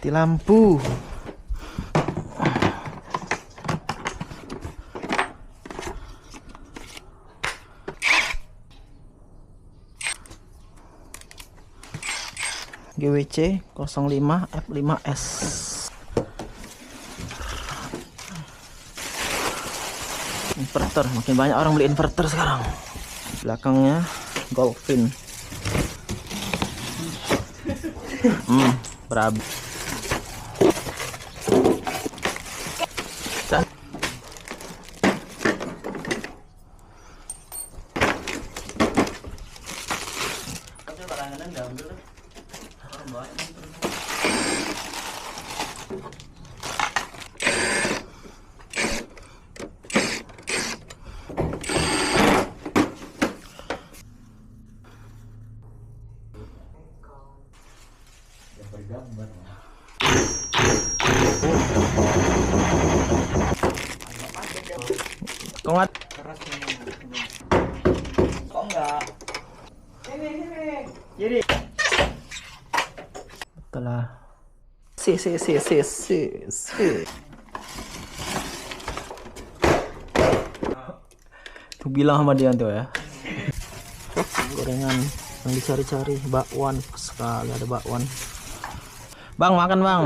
Mati lampu. GWC 05 F5S. Inverter, makin banyak orang beli inverter sekarang. Belakangnya Golfin. Berabi. Kuat. Kok enggak? Sini. Jadi. Betul. Si. Tuh bilang sama dia tuh ya. Gorengan yang dicari-cari, bakwan sekali, ada bakwan. Bang, makan bang.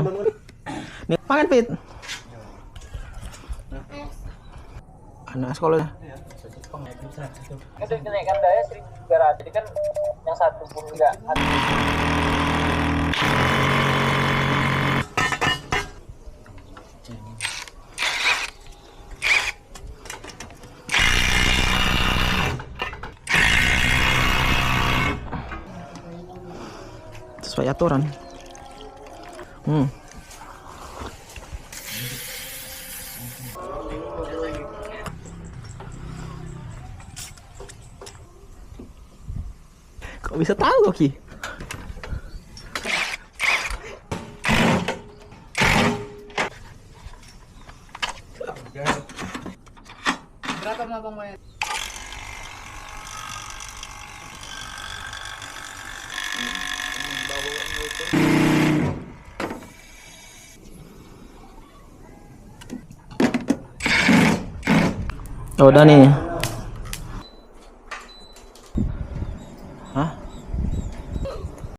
Nih, makan Pit. Anak sekolah. Itu kenaikan daya 1.300, jadi kan yang satu pun enggak ada. Sesuai aturan. Kok bisa tahu Ki? Berapa mah Bang Mayat? Oh, udah nih.